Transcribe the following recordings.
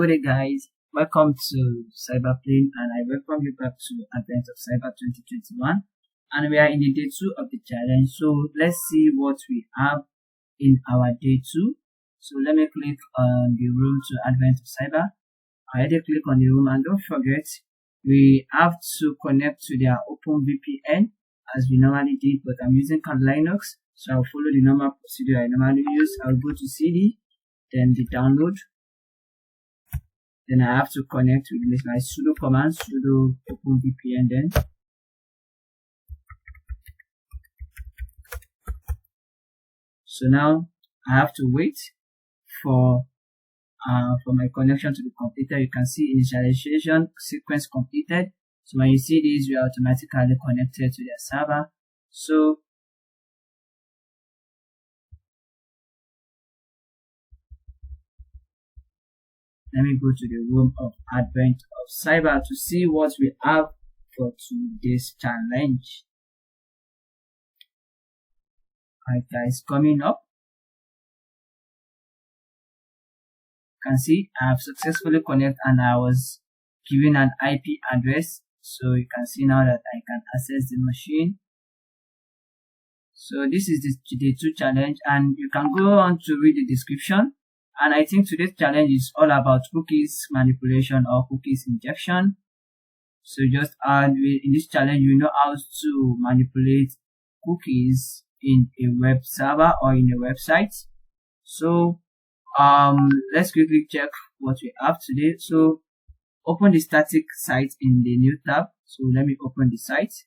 Good day, guys. Welcome to Cyberplane, and I welcome you back to Advent of Cyber 2021. And we are in the day 2 of the challenge. So let's see what we have in our day 2. So let me click on the room to Advent of Cyber. I already click on the room, and don't forget we have to connect to their OpenVPN as we normally did, but I'm using Kali Linux, so I'll follow the normal procedure I normally use. I'll go to CD, then the download. Then I have to connect with my sudo command, sudo openvpn then. So now I have to wait for my connection to be completed. You can see initialization sequence completed. So when you see this, we are automatically connected to their server. So let me go to the room of Advent of Cyber to see what we have for today's challenge. Alright guys, coming up. You can see I have successfully connected and I was given an IP address. So you can see now that I can access the machine. So this is the day 2 challenge, and you can go on to read the description. And I think today's challenge is all about cookies manipulation or cookies injection. So just in this challenge, you know how to manipulate cookies in a web server or in a website. So let's quickly check what we have today. So open the static site in the new tab. So let me open the site.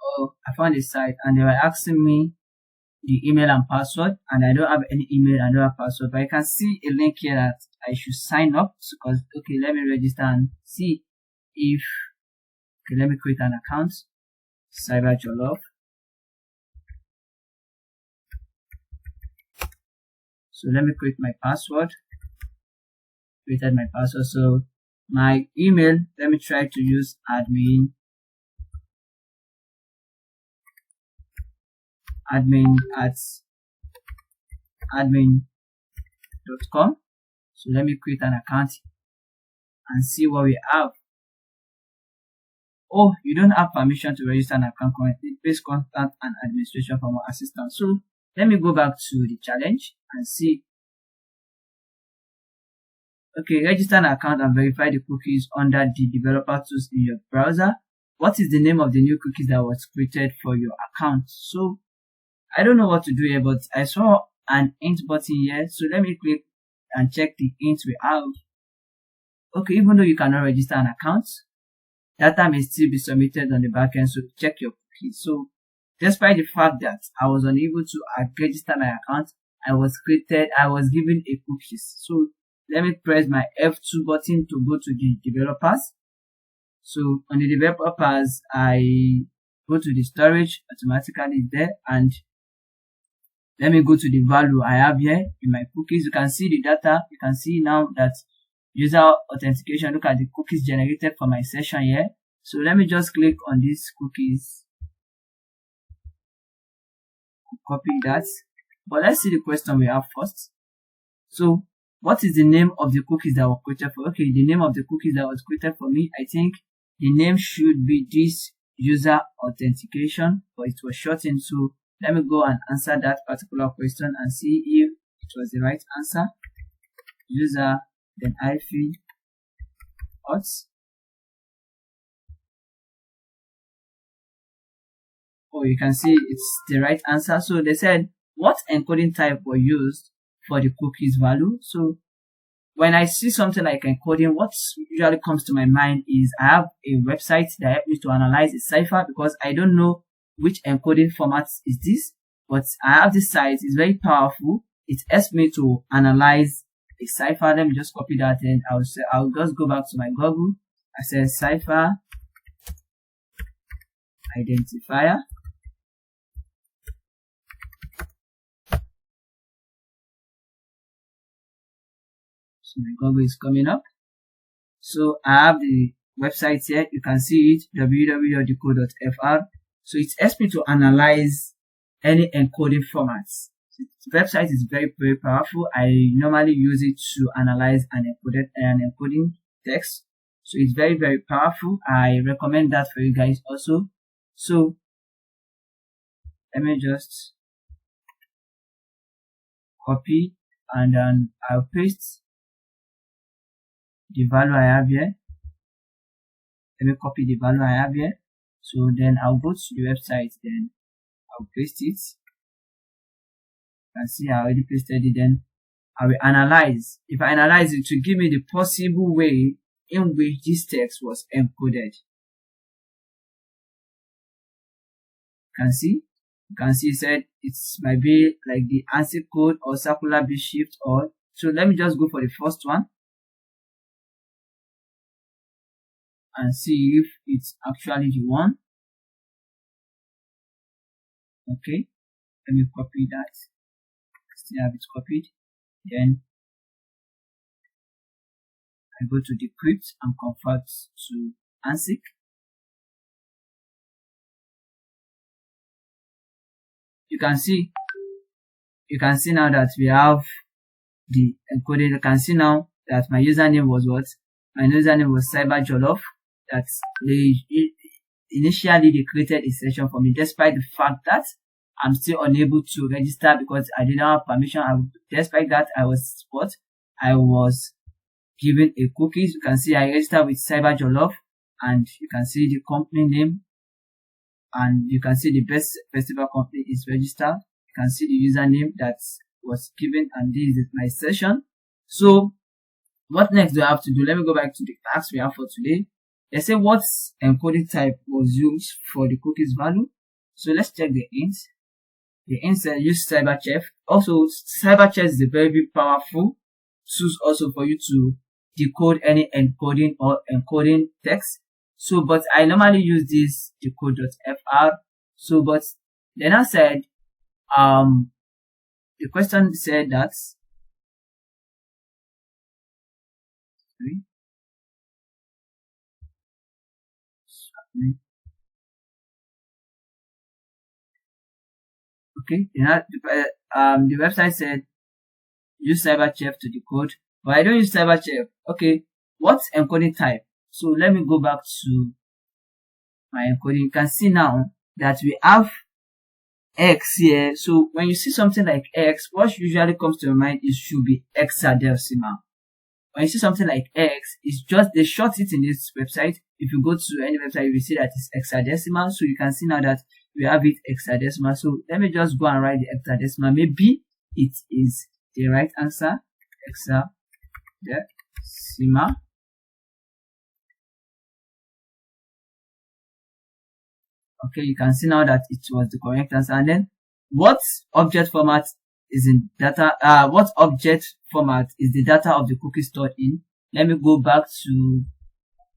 Oh, I found the site, and they were asking me the email and password, and I don't have any email, I don't have password, but I can see a link here that I should sign up. Because okay, let me register and see if let me create an account. Cyber Jollof. So let me create my password. Created my password. So my email, let me try to use admin at admin.com. So let me create an account and see what we have. Oh, you don't have permission to register an account currently. Please contact an administration for more assistance. So let me go back to the challenge and see. Okay, register an account and verify the cookies under the developer tools in your browser. What is the name of the new cookies that was created for your account? So I don't know what to do here, but I saw an int button here. So let me click and check the int we have. Okay, even though you cannot register an account, data may still be submitted on the backend, so check your cookies. So despite the fact that I was unable to register my account, I was given a cookies. So let me press my F2 button to go to the developers. So on the developers, I go to the storage, automatically there, and let me go to the value I have here in my cookies. You can see the data. You can see now that user authentication. Look at the cookies generated for my session here. So let me just click on these cookies. Copy that. But let's see the question we have first. So what is the name of the cookies that were created for? Okay, the name of the cookies that was created for me, I think the name should be this user authentication, but it was shortened. So let me go and answer that particular question and see if it was the right answer. User, then hyphen auth. Oh, you can see it's the right answer. So they said what encoding type were used for the cookies value. So when I see something like encoding, what usually comes to my mind is I have a website that helps me to analyze a cipher, because I don't know which encoding format is this, but I have this site. It's very powerful. It helps me to analyze a cipher. Let me just copy that, and I'll just go back to my Google. I say cipher identifier. So my Google is coming up. So I have the website here. You can see it, www.decode.fr. So it helps me to analyze any encoding formats. The website is very powerful. I normally use it to analyze an encoding text. So it's very powerful. I recommend that for you guys also. So let me just copy and then I'll paste the value I have here. Let me copy the value I have here. So then I'll go to the website, then I'll paste it. You can see I already pasted it. Then I will analyze. If I analyze it, to give me the possible way in which this text was encoded. You can see it said it might be like the ANSI code or circular bit shift or. So let me just go for the first one and see if it's actually the one. Okay, let me copy that. Still have it copied. Then I go to decrypt and convert to ANSI. You can see now that we have the encoded. You can see now that my username was what? My username was CyberJollof. That initially they created a session for me, despite the fact that I'm still unable to register because I didn't have permission. Despite that, I was given a cookies. You can see I registered with CyberJollof, and you can see the company name, and you can see the best festival company is registered. You can see the username that was given, and this is my session. So what next do I have to do? Let me go back to the task we have for today. They say what encoding type was used for the cookies value. So let's check the int. The int says use CyberChef. Also, CyberChef is a very powerful tool also for you to decode any encoding or encoding text. So, but I normally use this decode.fr. So, but then I said, the question said that, okay, the website said use CyberChef to decode, but I don't use CyberChef. Okay, what's encoding type? So let me go back to my encoding. You can see now that we have X here. So when you see something like X, what usually comes to your mind is should be hexadecimal. When you see something like X, it's just they short it in this website. If you go to any website, you will see that it's hexadecimal. So you can see now that we have it hexadecimal. So let me just go and write the hexadecimal. Maybe it is the right answer. Hexadecimal. Okay, you can see now that it was the correct answer. And then what object format is in data? What object format is the data of the cookie stored in? Let me go back to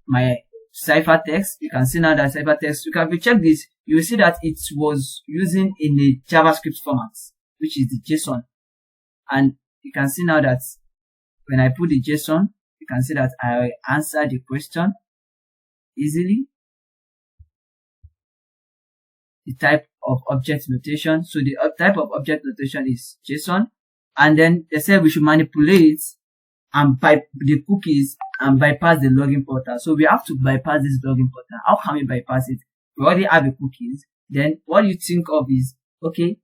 my ciphertext. You can see now that ciphertext, if you check this, you will see that it was using in a JavaScript format, which is the JSON. And you can see now that when I put the JSON, you can see that I answer the question easily. The type of object notation. So the type of object notation is JSON. And then they said we should manipulate and the cookies and bypass the login portal. So we have to bypass this login portal. How can we bypass it? We already have the cookies. Then what do you think of is, okay,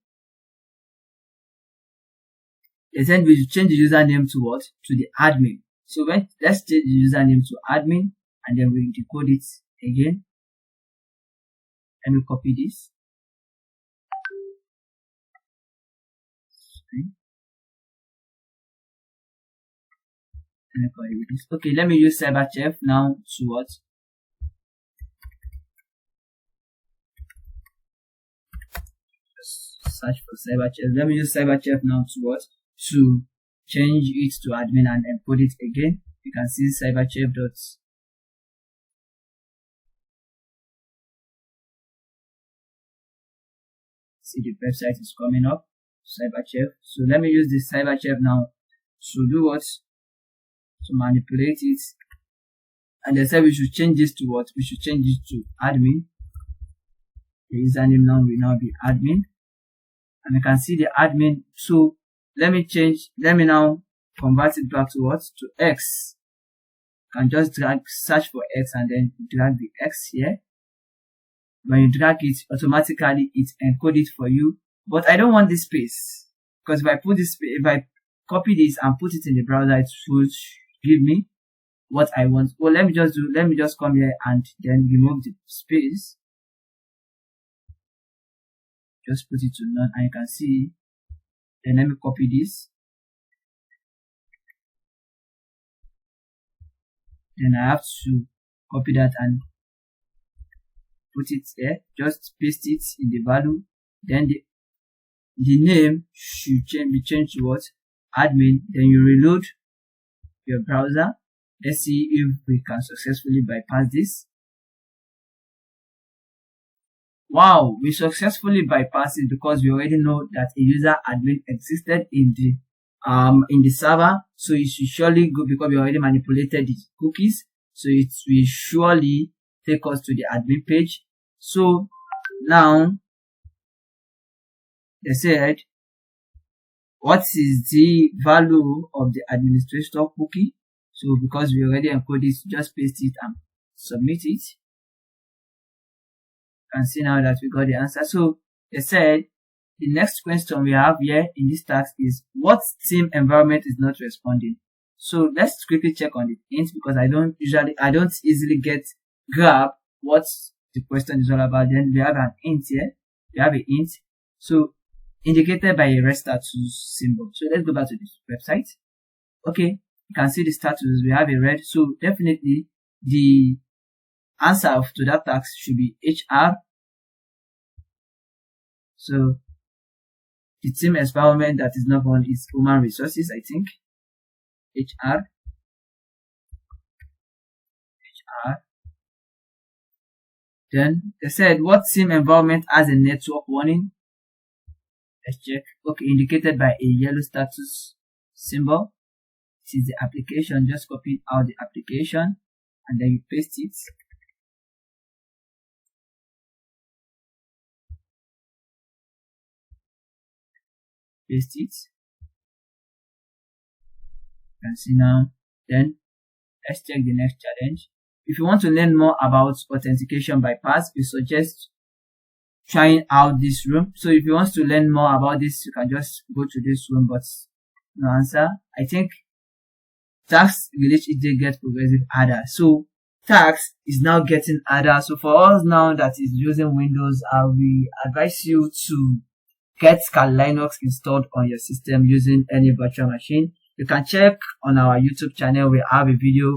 they said we should change the username to what? To the admin. So let's change the username to admin and then we decode it again. Let me copy this. Okay, let me use CyberChef now to what? Just search for CyberChef. Let me use CyberChef now to what? To change it to admin and encode it again. You can see CyberChef dot. See the website is coming up. CyberChef. So let me use this CyberChef now to do what? To manipulate it. And they said we should change this to what? We should change it to admin. The username now will now be admin. and you can see the admin. So let me now convert it back to what? To X. You can just search for X and then drag the X here. When you drag it, automatically it encodes it for you. But I don't want this space, because if I copy this and put it in the browser, it should give me what I want. Well, let me just come here and then remove the space. Just put it to none, and you can see. Then let me copy this. Then I have to copy that and put it there. Just paste it in the value. Then the name should be changed to what? Admin. Then you reload your browser. Let's see if we can successfully bypass this. Wow, we successfully bypassed it because we already know that a user admin existed in the server. So it should surely go, because we already manipulated the cookies. So it will surely take us to the admin page. So now they said, what is the value of the administrator cookie? So because we already encoded it, just paste it and submit it. You can see now that we got the answer. So they said the next question we have here in this task is, what team environment is not responding? So let's quickly check on the int, because I don't easily grab what the question is all about. Then we have an int here. We have an int. So indicated by a red status symbol. So let's go back to this website. Okay, you can see the status. We have a red. So definitely the answer to that task should be HR. So the team environment that is not on is human resources, I think. HR. Then they said, what team environment has a network warning? Let's check. Okay, indicated by a yellow status symbol. This is the application. Just copy out the application and then you paste it. Paste it. You can see now. Then let's check the next challenge. If you want to learn more about authentication bypass, we suggest trying out this room. So if you want to learn more about this, you can just go to this room, but no answer. I think tax village it gets progressive harder. So tax is now getting harder. So for us now that is using Windows, we advise you to get Kali Linux installed on your system using any virtual machine. You can check on our YouTube channel. We have a video